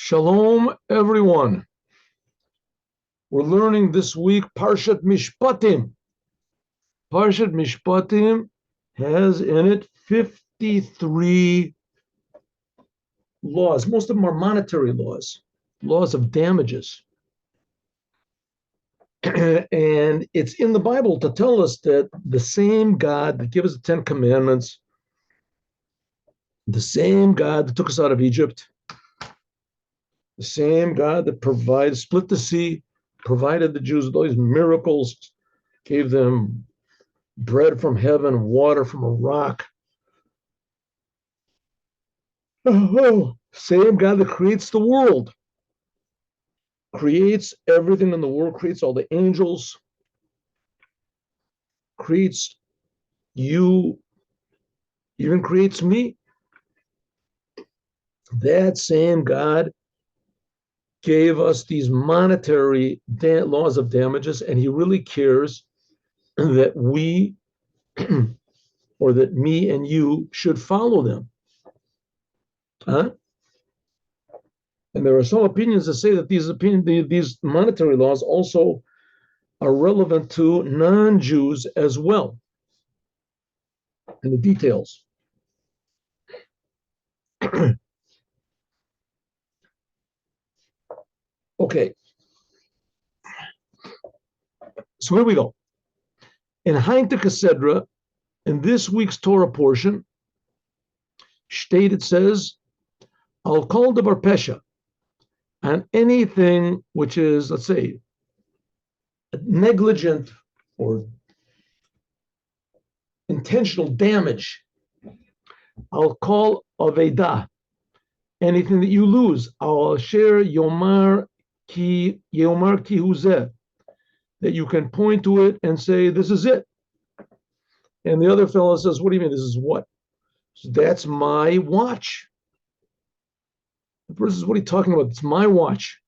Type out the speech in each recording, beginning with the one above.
Shalom, everyone. We're learning this week Parshat Mishpatim. Parshat Mishpatim has in it 53 laws. Most of them are monetary laws, laws of damages. And it's in the Bible to tell us that the same God that gave us the Ten Commandments, the same God that took us out of Egypt, the same God that split the sea, provided the Jews with all these miracles, gave them bread from heaven, water from a rock. Same God that creates the world, creates everything in the world, creates all the angels, creates you, even creates me. That same God gave us these monetary laws of damages, and he really cares that we, or that me and you, should follow them. Huh? And there are some opinions that say that these monetary laws also are relevant to non-Jews as well, in the details. Okay. So here we go. In Hainta Casedra, in this week's Torah portion, it says, I'll call Davar Pesha, and anything which is, let's say, negligent or intentional damage, I'll call Aveda, anything that you lose. I'll share Yomar ki huzeh, that you can point to it and say, this is it. And the other fellow says, what do you mean, this is what? So that's my watch. The person says, what are you talking about? It's my watch.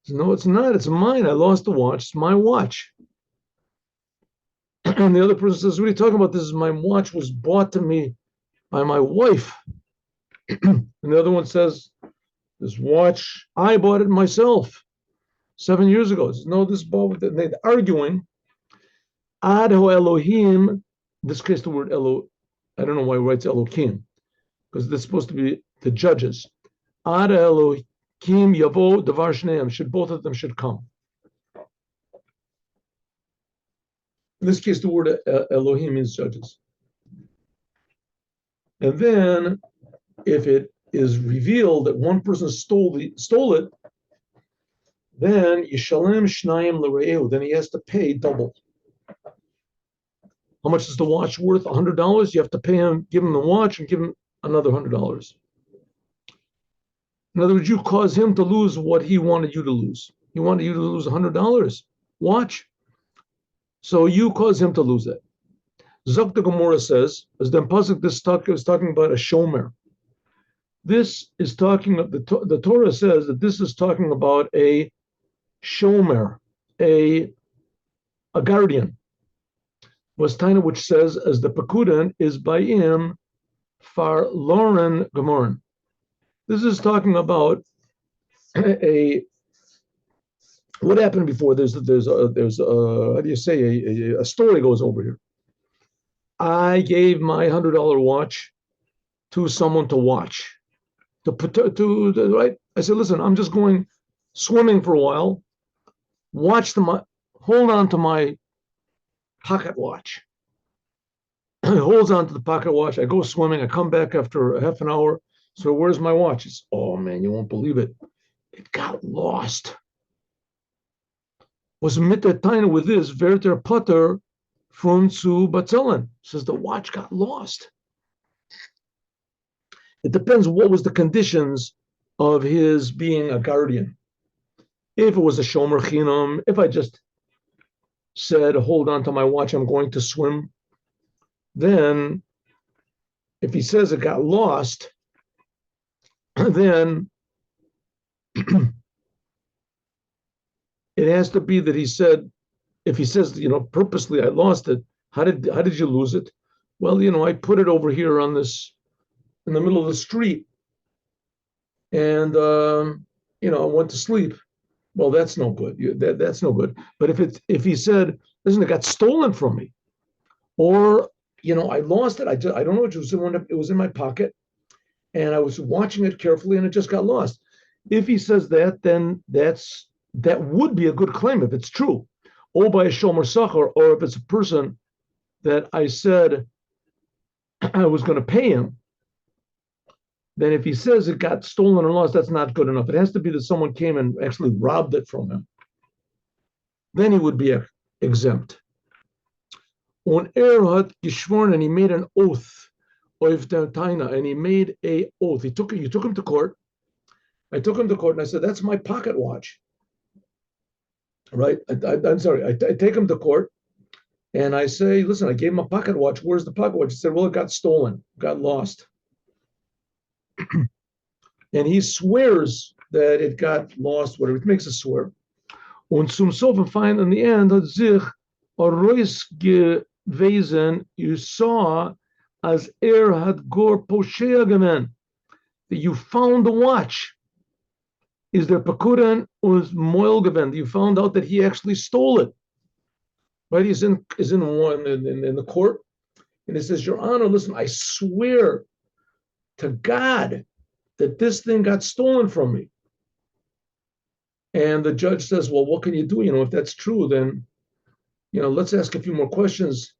Says, no, it's not. It's mine. I lost the watch. It's my watch. And the other person says, what are you talking about? This is my watch, was bought to me by my wife. And the other one says, this watch, I bought it myself 7 years ago. Says, no, this bought, they're arguing. Ad ho Elohim, in this case the word Elo, I don't know why he writes Elohim, because this is supposed to be the judges. Ad Elohim yavo davar shneim, both of them should come. In this case, the word Elohim means judges. And then, if it is revealed that one person stole it, then Yishalem Shnayim L'Re'eu, then he has to pay double. How much is the watch worth? $100. You have to pay him, give him the watch, and give him another $100. In other words, you cause him to lose what he wanted you to lose. He wanted you to lose $100 watch, so you cause him to lose it. Zakta Gemara says, as the pasuk this talk is talking about a shomer. This is talking of the Torah says that this is talking about a shomer, a guardian. Was Taina, which says, as the Pekudan is by him far Lauren Gemorin. This is talking about what happened before. There's how do you say, a story goes over here. I gave my $100 watch to someone to watch, right? I said, listen, I'm just going swimming for a while. Hold on to my pocket watch. He holds on to the pocket watch. I go swimming. I come back after a half an hour. So where's my watch? It's, oh man, you won't believe it. It got lost. Was mittatain with this verter putter from zu batzelen. Says the watch got lost. It depends what was the conditions of his being a guardian. If it was a shomer chinam, if I just said, hold on to my watch, I'm going to swim, then if he says it got lost, then it has to be that he said, if he says, purposely I lost it, how did you lose it? Well, I put it over here in the middle of the street, and I went to sleep. Well, that's no good. That's no good. But if he said, listen, it got stolen from me, or I lost it. I don't know. It was in my pocket, and I was watching it carefully, and it just got lost. If he says that, then that would be a good claim if it's true. Or by a shomer sachar, or if it's a person that I said I was going to pay him, then if he says it got stolen or lost, that's not good enough. It has to be that someone came and actually robbed it from him. Then he would be exempt. On hat geschworen, and he made an oath of the taina, and he made a oath. You took him to court. I took him to court, and I said, "That's my pocket watch." Right? I'm sorry. I take him to court, and I say, "Listen, I gave him a pocket watch. Where's the pocket watch?" He said, "Well, it got stolen, got lost." And he swears that it got lost, whatever. It makes a swear. Und zum Sof, and find in the end, hat sich a Reus gewesen, you saw as had gor poshea gemen, that you found the watch. Is there Pakuran was moil gewen? You found out that he actually stole it. Right? He's in the court, and he says, Your Honor, listen, I swear to God that this thing got stolen from me. And the judge says, well, what can you do? If that's true, then, let's ask a few more questions.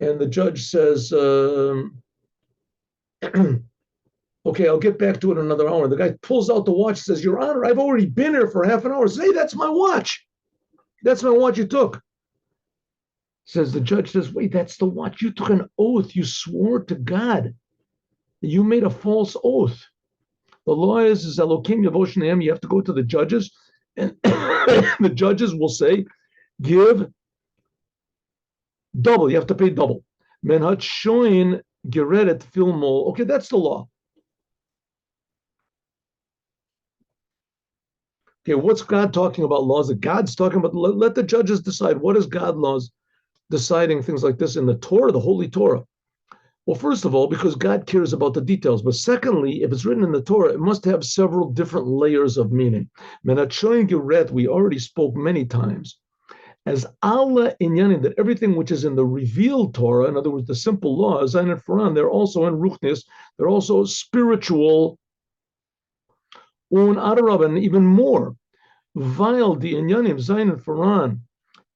And the judge says, okay, I'll get back to it in another hour. The guy pulls out the watch and says, Your Honor, I've already been here for half an hour. Say, that's my watch. That's my watch you took. The judge says, wait, that's the watch. You took an oath. You swore to God. You made a false oath. The law is Elokim Yavosheneim. You have to go to the judges, and the judges will say, give double. You have to pay double. Menhat shoin gereret filmol. Okay, that's the law. Okay, what's God talking about laws that God's talking about? Let the judges decide. What is God laws deciding things like this in the Torah, the Holy Torah? Well, first of all, because God cares about the details. But secondly, if it's written in the Torah, it must have several different layers of meaning. Menachon Geret, we already spoke many times, as Allah inyanim, that everything which is in the revealed Torah, in other words, the simple laws, Zayin and Furan, they're also in Ruchnis, they're also spiritual, Un Arab, and even more. Vile the inyanim, Zayin and Furan,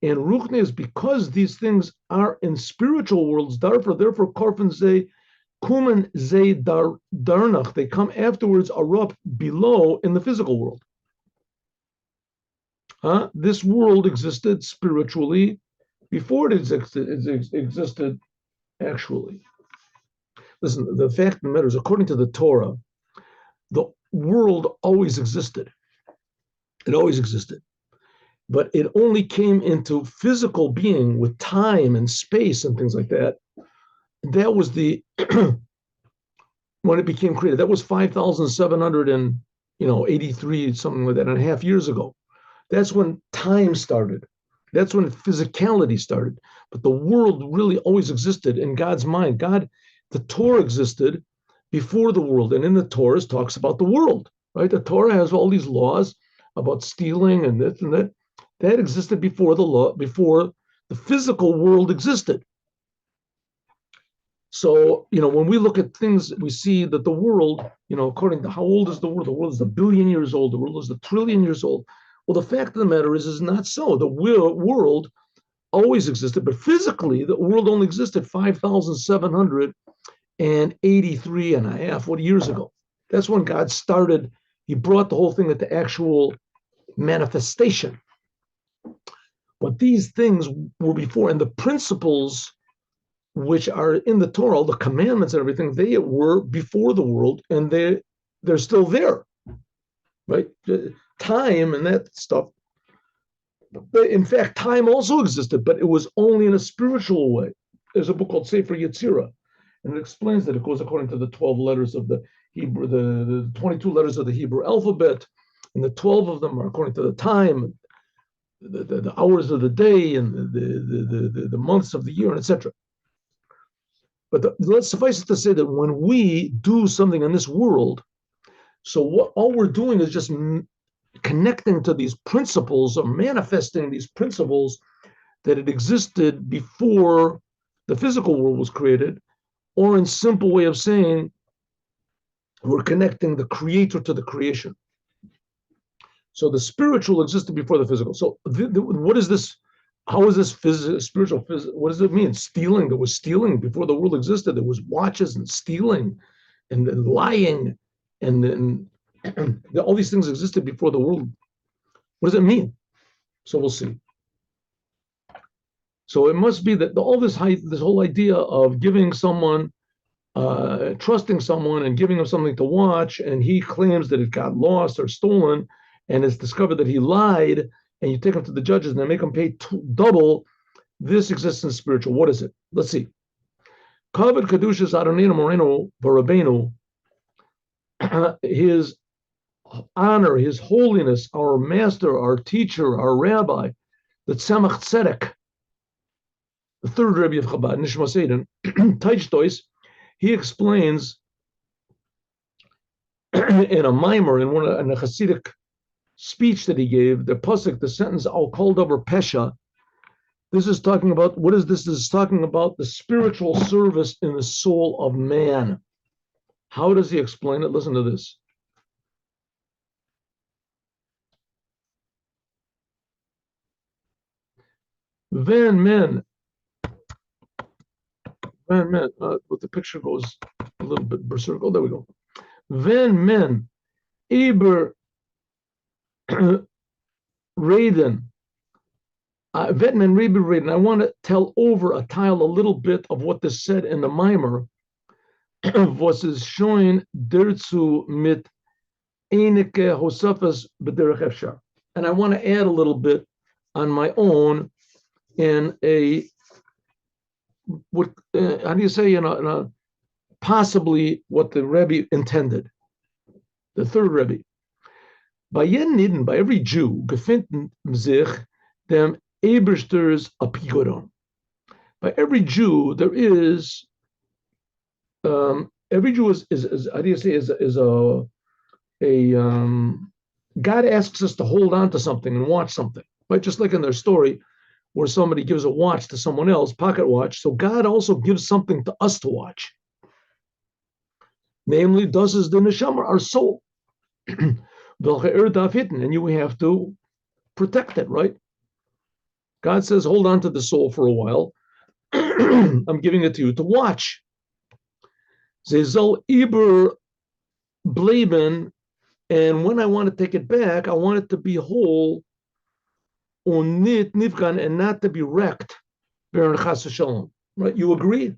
and Ruchnis, because these things are in spiritual worlds, therefore, Korfen ze kumen ze darnach, they come afterwards, are up below in the physical world. This world existed spiritually before it existed actually. Listen, the fact of the matter is, according to the Torah, the world always existed. It always existed. But it only came into physical being with time and space and things like that. That was when it became created. That was 5,783, something like that, and a half years ago. That's when time started. That's when physicality started. But the world really always existed in God's mind. The Torah existed before the world, and in the Torah it talks about the world, right? The Torah has all these laws about stealing and this and that. That existed before the physical world existed. So, when we look at things, we see that the world, according to how old is the world is 1 billion years old, the world is 1 trillion years old. Well, the fact of the matter is not so. The world always existed, but physically, the world only existed 5,783 and a half years ago. That's when God started. He brought the whole thing into actual manifestation. But these things were before, and the principles which are in the Torah, the commandments and everything, they were before the world, and they're still there, right? Time and that stuff. In fact, time also existed, but it was only in a spiritual way. There's a book called Sefer Yetzirah, and it explains that it goes according to the 12 letters of the Hebrew, the 22 letters of the Hebrew alphabet, and the 12 of them are according to the time, the hours of the day, and the months of the year, and etc. But let's suffice it to say that when we do something in this world, So what all we're doing is just connecting to these principles or manifesting these principles that it existed before the physical world was created, or in simple way of saying, we're connecting the creator to the creation. So the spiritual existed before the physical. So what is this? How is this spiritual? What does it mean? Stealing. There was stealing before the world existed. There was watches and stealing and lying and all these things existed before the world. What does it mean? So we'll see. So it must be that all this whole idea of giving someone, trusting someone and giving him something to watch, and he claims that it got lost or stolen, and it's discovered that he lied, and you take him to the judges and they make him pay double. This exists in spiritual. What is it? Let's see. Kavod Kedushas Adonai Moreno Barabenu, his honor, his holiness, our master, our teacher, our rabbi, the Tzemach Tzedek, the third Rebbe of Chabad, Nishmas Eden, Taichtois, he explains in a mimer, in a Hasidic speech that he gave, the pasuk, the sentence, "I'll call over Pesha." This is talking about, what is this? This is talking about the spiritual service in the soul of man. How does he explain it? Listen to this. When men, but the picture goes a little bit berserk. Oh, there we go. When men, Eber Raiden, Vetman Rebbe Raiden, I want to tell over a tile a little bit of what this said in the mimer. Was is showing derzu mit einike hosafas b'derech efshar, and I want to add a little bit on my own in a what how do you say in a possibly what the Rebbe intended, the third Rebbe. By jeden by every Jew, gefinden sich dem Ebersters apigoron. By every Jew, there is every Jew is how do you say is a God asks us to hold on to something and watch something, right? Just like in their story where somebody gives a watch to someone else, pocket watch. So God also gives something to us to watch. Namely, das is the neshama, our soul. And you have to protect it, right? God says, hold on to the soul for a while. I'm giving it to you to watch. Zezal Iber Bleben, and when I want to take it back, I want it to be whole, unit nivkan, and not to be wrecked. Right? You agree?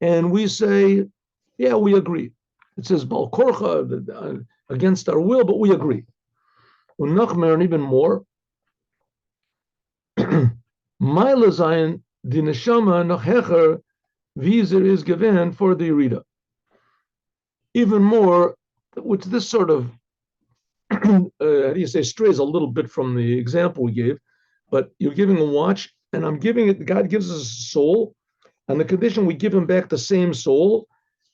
And we say, yeah, we agree. It says Bal Korcha, against our will, but we agree. Unachmer, and even more. Mila Zayin, the neshama nach hecher, vizer is given for the Yerida. Even more, which this sort of, how do you say, strays a little bit from the example we gave, but you're giving a watch, and I'm giving it, God gives us a soul, and the condition we give him back the same soul,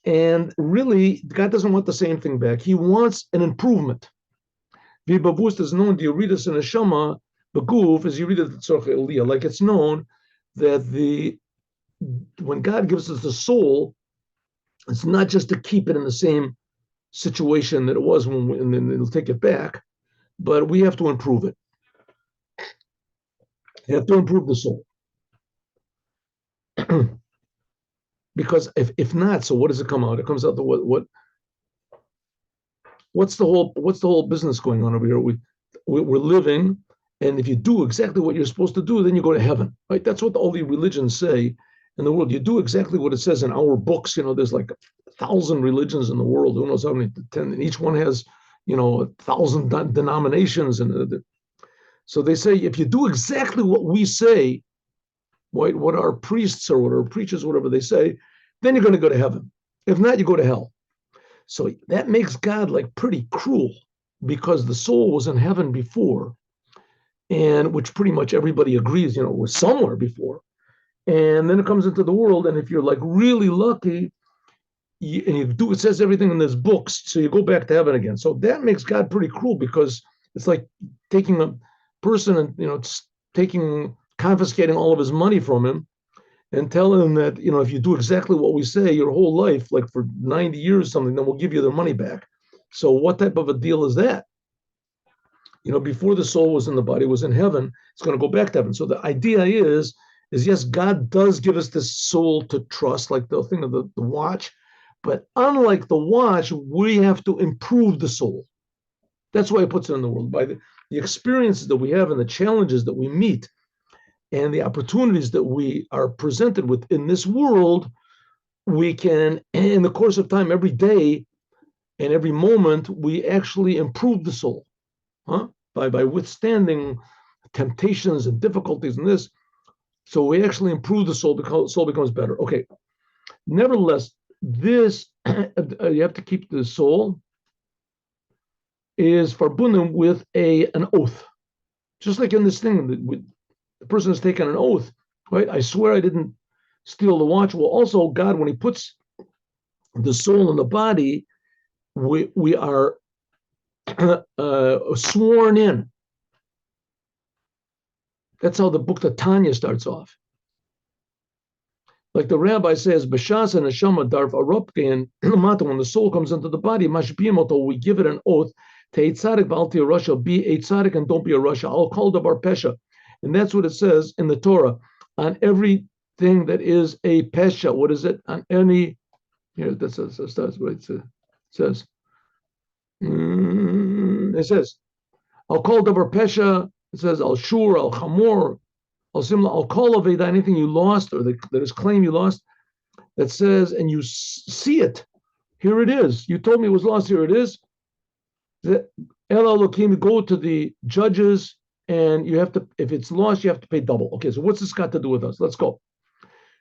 and really, God doesn't want the same thing back. He wants an improvement. Vibavust is known, the Yeridus and Neshama, Beguf is Yerida Tzorch Eliyah, like it's known that when God gives us the soul, it's not just to keep it in the same situation that it was and then it'll take it back, but we have to improve it. You have to improve the soul. Because if not, so what does it come out? It comes out to what's the whole business going on over here? We're living, and if you do exactly what you're supposed to do, then you go to heaven, right? That's what all the religions say in the world. You do exactly what it says in our books. There's like 1,000 religions in the world. Who knows how many? 10, and each one has 1,000 denominations, and so they say if you do exactly what we say, what our priests or what our preachers, whatever they say, then you're going to go to heaven. If not, you go to hell. So that makes God like pretty cruel, because the soul was in heaven before, and which pretty much everybody agrees, was somewhere before. And then it comes into the world, and if you're like really lucky, and you do, it says everything in this books, so you go back to heaven again. So that makes God pretty cruel, because it's like taking a person and confiscating all of his money from him and telling him that, if you do exactly what we say your whole life, like for 90 years or something, then we'll give you their money back. So what type of a deal is that? Before the soul was in the body, was in heaven, it's going to go back to heaven. So the idea is yes, God does give us this soul to trust, like the thing of the watch. But unlike the watch, we have to improve the soul. That's why he puts it in the world. By the experiences that we have and the challenges that we meet and the opportunities that we are presented with in this world, we can, in the course of time, every day and every moment, we actually improve the soul. By withstanding temptations and difficulties in this. So we actually improve the soul, because soul becomes better. Okay. Nevertheless, this, you have to keep the soul, is verbunden with an oath. Just like in this thing, the person has taken an oath, right? I swear I didn't steal the watch. Well, also God, when he puts the soul in the body, we are sworn in. That's how the book of Tanya starts off. Like the rabbi says, B'shas and Neshama darf arupke, and when the soul comes into the body, mashbimoto, we give it an oath, te tzadik v'alti Russia, be a tzadik and don't be a Russia. I'll call the bar pesha. And that's what it says in the Torah. On everything that is a pesha, what is it? On any, that's what it says. It says, I'll call the bar pesha. It says, Al shur, al chamor, al simla, al kol aveda, anything you lost or that is claim you lost, that says, and you see it. Here it is. You told me it was lost. Here it is. El Elohim, go to the judges, and you have to, if it's lost, you have to pay double. Okay, so what's this got to do with us? Let's go.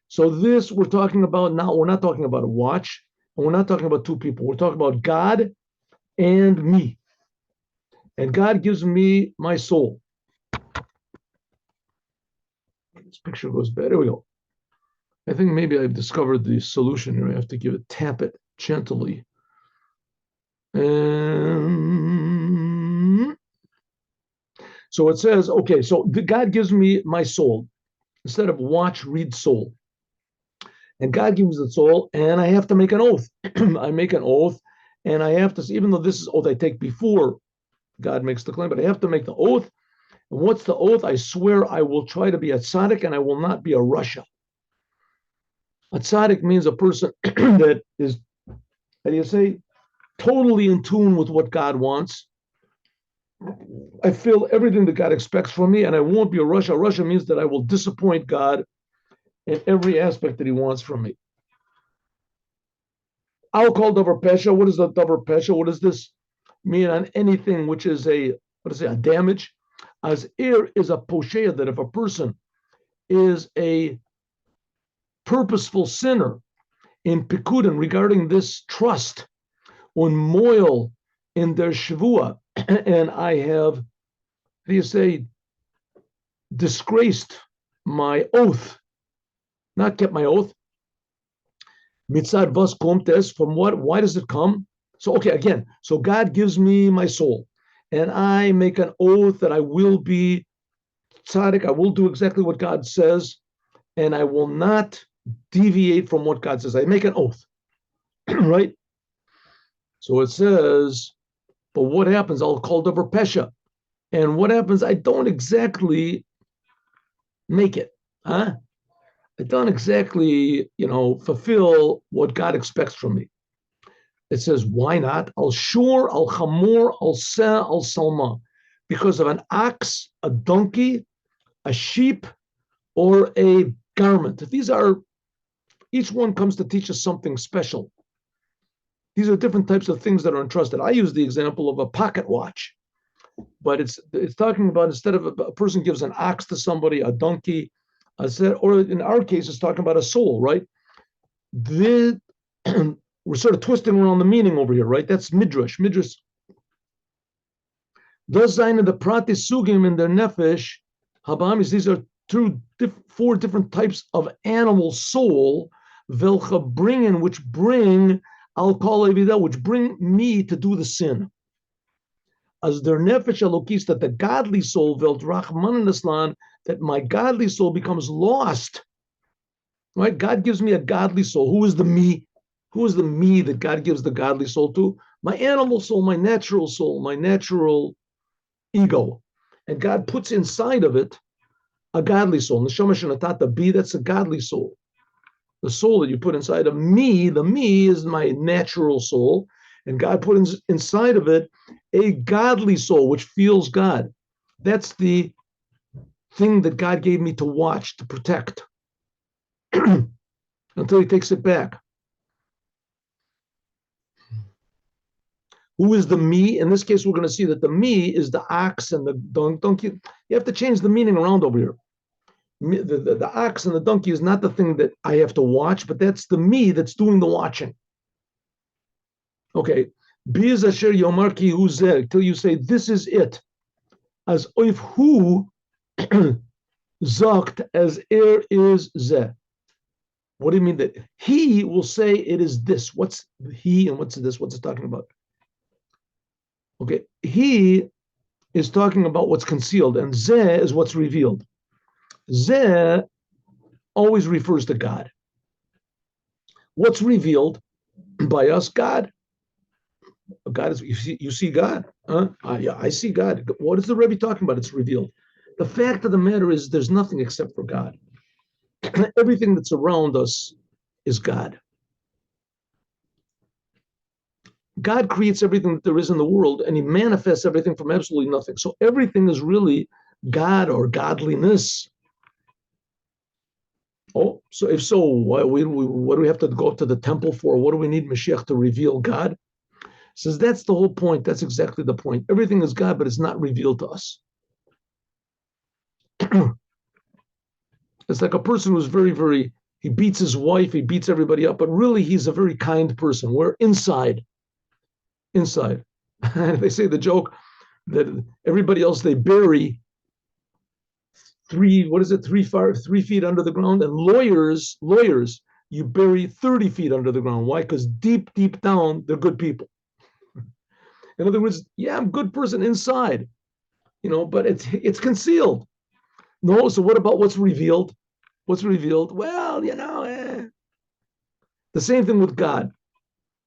So this we're talking about now. We're not talking about a watch, and we're not talking about two people. We're talking about God and me. And God gives me my soul. This picture goes bad. There we go. I think maybe I've discovered the solution here. I have to tap it gently. So it says, okay, so God gives me my soul. Instead of watch, read soul. And God gives the soul, and I have to make an oath. I make an oath, and I have to, even though this is oath I take before God makes the claim, but I have to make the oath. And what's the oath? I swear I will try to be a tzaddik, and I will not be a rasha. A tzaddik means a person that is, how do you say, totally in tune with what God wants. I feel everything that God expects from me, and I won't be a rasha. Rasha means that I will disappoint God in every aspect that he wants from me. I'll call davar pesha. What is the davar pesha? What does this mean on anything which is a damage? As ir is a poshea, that if a person is a purposeful sinner in pikudin regarding this trust, on moil in their shavua, and I have, disgraced my oath, not kept my oath. Mitzad vas komtes, from what? Why does it come? So, okay, again, so God gives me my soul, and I make an oath that I will be tzaddik, I will do exactly what God says, and I will not deviate from what God says. I make an oath, right? So it says, but what happens? I'll call davar pesha. And what happens? I don't exactly make it. I don't exactly, fulfill what God expects from me. It says, why not? Al shur, al chamor, al seh, al salma. Because of an ox, a donkey, a sheep, or a garment. Each one comes to teach us something special. These are different types of things that are entrusted. I use the example of a pocket watch, but it's talking about, instead of a person gives an ox to somebody, a donkey, or in our case, it's talking about a soul, right? We're sort of twisting around the meaning over here, right? That's midrash. Midrash does sign in the pratis sugim in their nefesh habamis. These are four different types of animal soul. velcha bringen, which bring I'll call Evidah, which bring me to do the sin. As their nefesh elokis, that the godly soul velt rachman nislan, that my godly soul becomes lost. Right? God gives me a godly soul. Who is the me? Who is the me that God gives the godly soul to? My animal soul, my natural ego. And God puts inside of it a godly soul. Neshama shenatata bi, that's a godly soul. The soul that you put inside of me, the me is my natural soul. And God put inside of it a godly soul, which feels God. That's the thing that God gave me to watch, to protect, until he takes it back. Who is the me? In this case, we're going to see that the me is the ox and the donkey. You have to change the meaning around over here. The ox and the donkey is not the thing that I have to watch, but that's the me that's doing the watching. Okay. Biz asher yomar ki hu zeh, till you say this is it. As if who zakt as is zeh. What do you mean that he will say it is this? What's he and what's this? What's it talking about? Okay, he is talking about what's concealed, and zeh is what's revealed. Zeh always refers to God. What's revealed by us? God. God is, you see God. Huh? Yeah, I see God. What is the Rebbe talking about? It's revealed. The fact of the matter is there's nothing except for God. Everything that's around us is God. God creates everything that there is in the world, and he manifests everything from absolutely nothing. So everything is really God or godliness. Oh, so if so, what do we have to go to the temple for? What do we need Moshiach to reveal God? Says that's the whole point. That's exactly the point. Everything is God, but it's not revealed to us. It's like a person who's he beats his wife, he beats everybody up, but really he's a very kind person. We're inside. They say the joke that everybody else they bury 3 feet under the ground, and lawyers, you bury 30 feet under the ground. Why? Because deep down, they're good people. In other words, yeah, I'm a good person inside, but it's concealed. No, so what about what's revealed? What's revealed? Well, the same thing with God.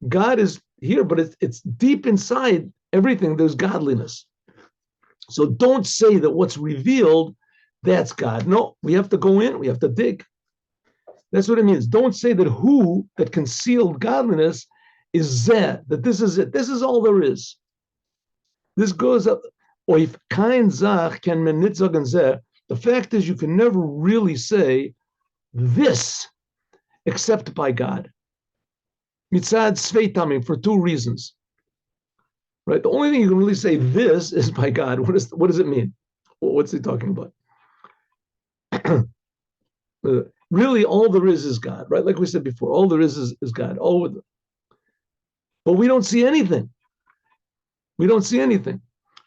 God is here, but it's deep inside everything. There's godliness. So don't say that what's revealed, that's God. No, we have to go in, we have to dig. That's what it means. Don't say that concealed godliness is zeh, that this is it. This is all there is. This goes up. Or if kein zach can menit sagen zeh, the fact is you can never really say this except by God. Mitzad sveitamim, for 2 reasons. Right? The only thing you can really say this is by God. What does it mean? What's he talking about? Really, all there is God, right? Like we said before, all there is God. But we don't see anything. We don't see anything.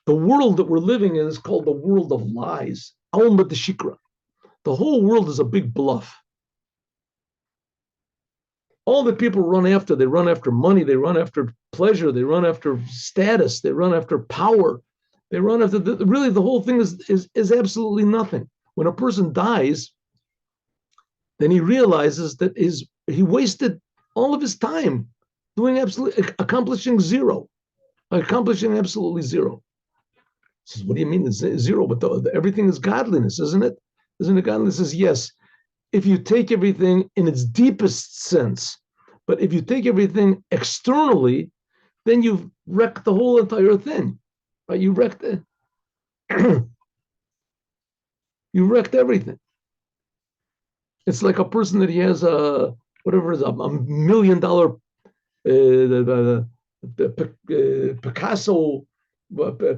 The world that we're living in is called the world of lies. The whole world is a big bluff. All that people run after, they run after money, they run after pleasure, they run after status, they run after power. They run after, really the whole thing is absolutely nothing. When a person dies, then he realizes that he wasted all of his time accomplishing absolutely zero. He says, what do you mean it's zero? But everything is godliness, isn't it? Isn't it godliness? He says, yes, if you take everything in its deepest sense, but if you take everything externally, then you've wrecked the whole entire thing, right? You wrecked it. You wrecked everything. It's like a person that he has a $1 million Picasso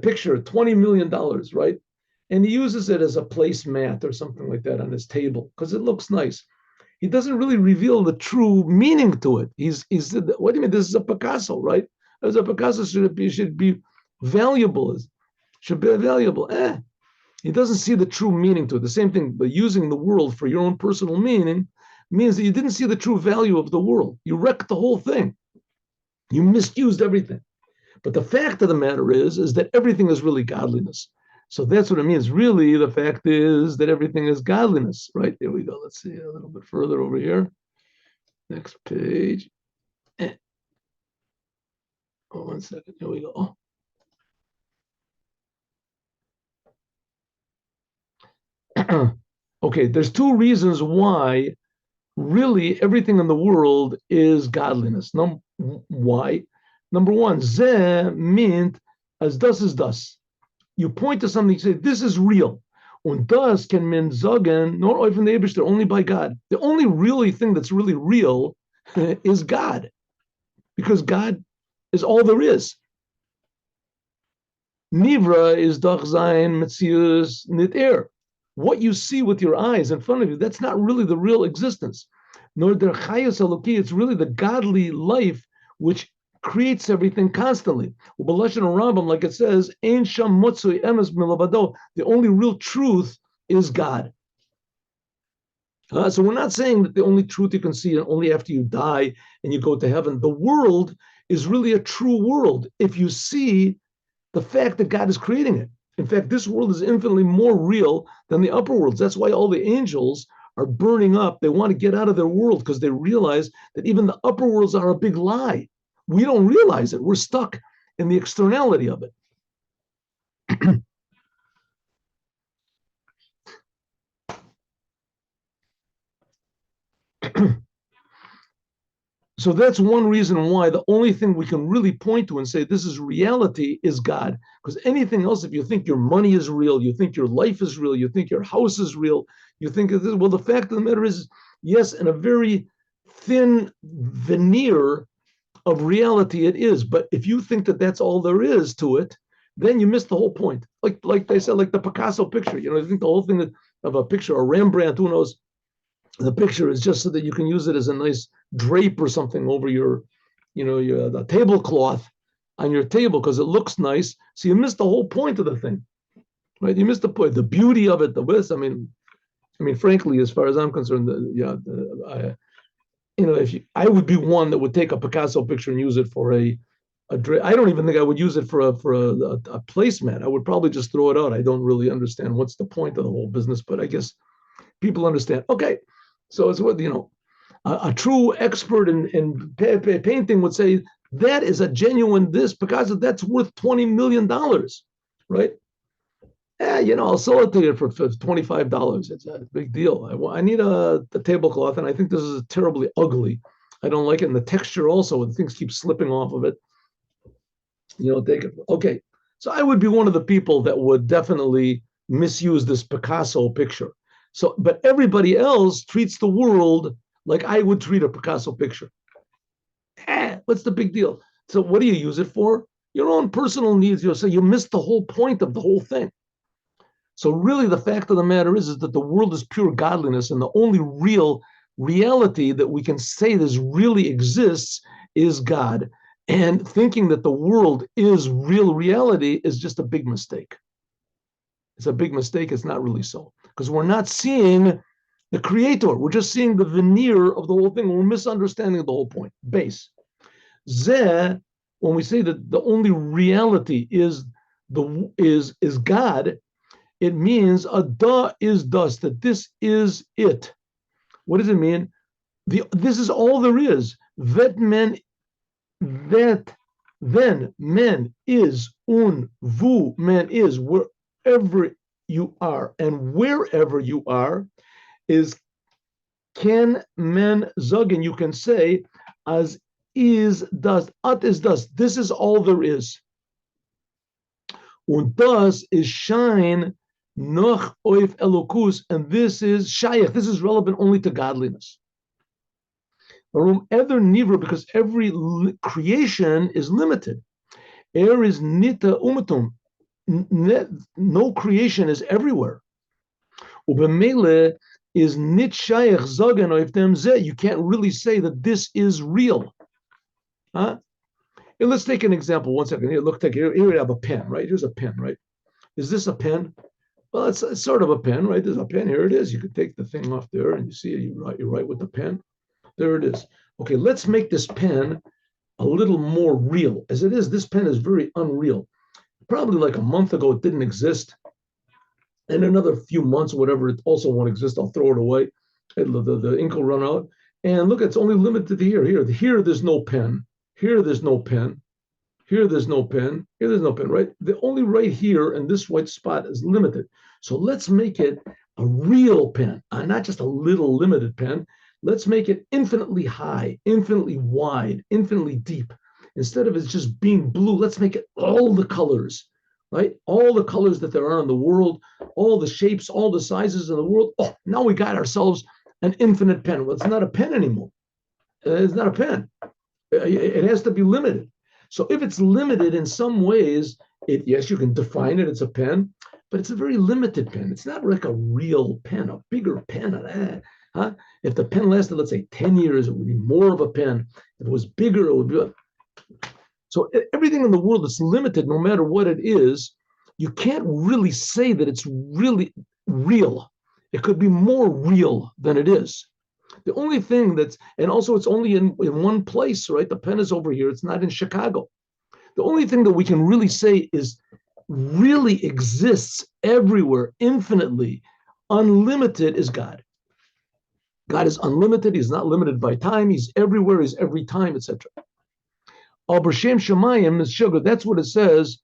picture, $20 million, right? And he uses it as a placemat or something like that on his table because it looks nice. He doesn't really reveal the true meaning to it. He's what do you mean? This is a Picasso, right? As a Picasso should be valuable. Should be valuable. He doesn't see the true meaning to it. The same thing, but using the world for your own personal meaning, means that you didn't see the true value of the world. You wrecked the whole thing. You misused everything. But the fact of the matter is that everything is really godliness. So that's what it means. Really, the fact is that everything is godliness, right? There we go. Let's see a little bit further over here. Next page. Oh, 1 second. Here we go. Okay, there's two reasons why really everything in the world is godliness. Why? Number one, ze meant as das is das. You point to something, you say, this is real. Und das can mean sagen, nor even the Eibishter, only by God. The only really thing that's really real is God, because God is all there is. Nivra is doch sein Metzius nit er. What you see with your eyes in front of you, that's not really the real existence. Nor der chayas eloki, it's really the godly life which creates everything constantly. Ubelashon Rambam, like it says, ein sham motzui emes milavado. The only real truth is God. So we're not saying that the only truth you can see only after you die and you go to heaven. The world is really a true world if you see the fact that God is creating it. In fact, this world is infinitely more real than the upper worlds. That's why all the angels are burning up. They want to get out of their world because they realize that even the upper worlds are a big lie. We don't realize it. We're stuck in the externality of it. So that's one reason why the only thing we can really point to and say this is reality is God. Because anything else, if you think your money is real, you think your life is real, you think your house is real, you think of this, well, the fact of the matter is, yes, in a very thin veneer of reality it is. But if you think that that's all there is to it, then you miss the whole point. Like they said, like the Picasso picture. You know, I think the whole thing of a picture, a Rembrandt, who knows, the picture is just so that you can use it as a nice drape or something over your, the tablecloth on your table because it looks nice. So you miss the whole point of the thing, right? You miss the point, the beauty of it, the width. I mean, frankly, as far as I'm concerned, I would be one that would take a Picasso picture and use it for a drape. I don't even think I would use it for a placemat. I would probably just throw it out. I don't really understand what's the point of the whole business, but I guess people understand. Okay. So it's what, a true expert in painting would say, that is a genuine this because that's worth $20 million, right? I'll sell it to you for $25. It's a big deal. I need a tablecloth, and I think this is terribly ugly. I don't like it. And the texture also, the things keep slipping off of it. Take it. Okay. So I would be one of the people that would definitely misuse this Picasso picture. So, but everybody else treats the world like I would treat a Picasso picture. What's the big deal? So what do you use it for? Your own personal needs. So you miss the whole point of the whole thing. So really the fact of the matter is that the world is pure godliness, and the only real reality that we can say this really exists is God. And thinking that the world is real reality is just a big mistake. It's a big mistake. It's not really so, because we're not seeing the creator. We're just seeing the veneer of the whole thing. We're misunderstanding the whole point. Base. Zeh, when we say that the only reality is God, it means a da is das, that this is it. What does it mean? This is all there is. Then man is vu man is wherever you are, and wherever you are is can men zagen. You can say as is das, at is das. This is all there is. Und das is shine noch oif elokus, and this is shayach. This is relevant only to godliness. Because every creation is limited. Air is nita umatum. No creation is everywhere. Ubemele is nit shayach zagen oif dem zeh. You can't really say that this is real. Huh? And let's take an example. 1 second. Here, look, here we have a pen, right? Here's a pen, right? Is this a pen? Well, it's sort of a pen, right? There's a pen. Here it is. You could take the thing off there and you see it. You write with the pen. There it is. Okay, let's make this pen a little more real. As it is, this pen is very unreal. Probably like a month ago, it didn't exist. And another few months, whatever, it also won't exist. I'll throw it away. The ink will run out. And look, it's only limited to here. Here, there's no pen. Here, there's no pen. Here, there's no pen. Here, there's no pen, right? The only right here in this white spot is limited. So let's make it a real pen, not just a little limited pen. Let's make it infinitely high, infinitely wide, infinitely deep. Instead of it just being blue, let's make it all the colors, right? All the colors that there are in the world, all the shapes, all the sizes in the world. Oh, now we got ourselves an infinite pen. Well, it's not a pen anymore. It's not a pen. It has to be limited. So if it's limited in some ways, yes, you can define it. It's a pen, but it's a very limited pen. It's not like a real pen, a bigger pen. Huh? If the pen lasted, let's say, 10 years, it would be more of a pen. If it was bigger, it would be. So everything in the world is limited, no matter what it is. You can't really say that it's really real. It could be more real than it is. The only thing and also it's only in one place, right? The pen is over here. It's not in Chicago. The only thing that we can really say is really exists everywhere, infinitely, unlimited is God. God is unlimited. He's not limited by time. He's everywhere. He's every time, etc. B'Shem Shemayim is sugar. That's what it says.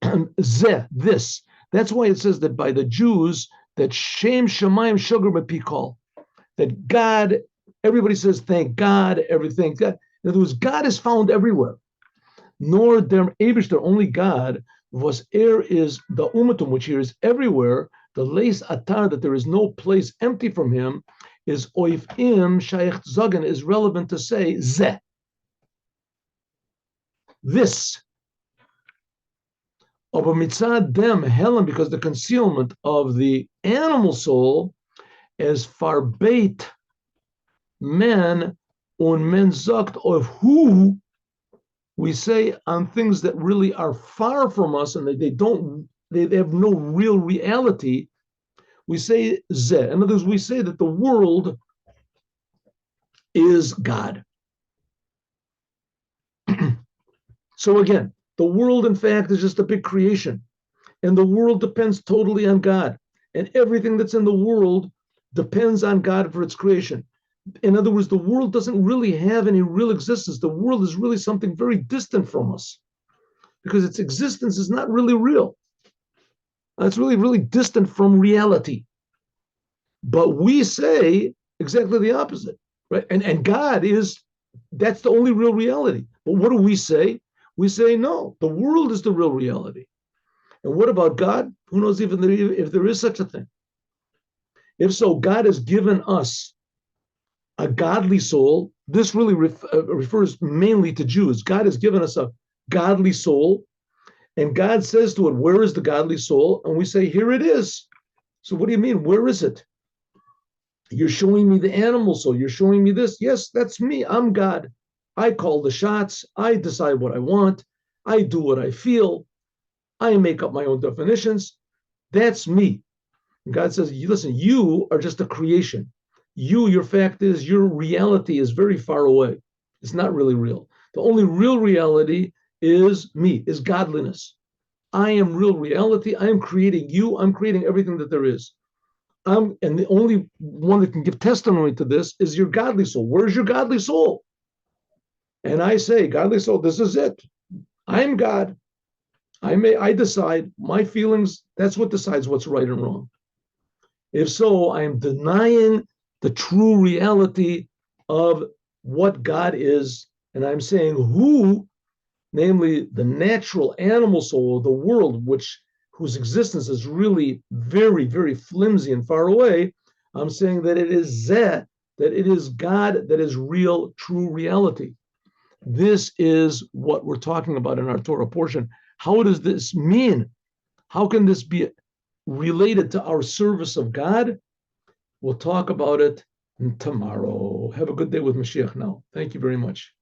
Zeh, this. That's why it says that by the Jews that Shem Shemayim sugar Mepikol. That God, everybody says, thank God, everything. God. In other words, God is found everywhere. Nor der Eibishter, only God, was is the umatum, which here is everywhere. The leis atar, that there is no place empty from him, is oif im shaykh zagan, is relevant to say zeh. This. Of a mitzad dem helen, because the concealment of the animal soul as far bait men on men zucht of who we say on things that really are far from us and they have no real reality. We say zeh. In other words, we say that the world is God. So again, the world, in fact, is just a big creation. And the world depends totally on God. And everything that's in the world depends on God for its creation. In other words, the world doesn't really have any real existence. The world is really something very distant from us because its existence is not really real. It's really, really distant from reality. But we say exactly the opposite, right? And God that's the only real reality. But what do we say? We say, no, the world is the real reality. And what about God? Who knows even if there is such a thing? If so, God has given us a godly soul. This really refers mainly to Jews. God has given us a godly soul. And God says to it, where is the godly soul? And we say, here it is. So what do you mean? Where is it? You're showing me the animal soul. You're showing me this. Yes, that's me. I'm God. I call the shots. I decide what I want. I do what I feel. I make up my own definitions. That's me. And God says, listen, you are just a creation. Your fact is, your reality is very far away. It's not really real. The only real reality is me, is godliness. I am real reality. I am creating you. I'm creating everything that there is. And the only one that can give testimony to this is your godly soul. Where's your godly soul? And I say, godly soul, this is it. I'm God. I decide my feelings. That's what decides what's right and wrong. If so, I am denying the true reality of what God is. And I'm saying who, namely the natural animal soul of the world, whose existence is really very, very flimsy and far away. I'm saying that it is that it is God that is real, true reality. This is what we're talking about in our Torah portion. How does this mean? How can this be related to our service of God? We'll talk about it tomorrow. Have a good day with Moshiach now. Thank you very much.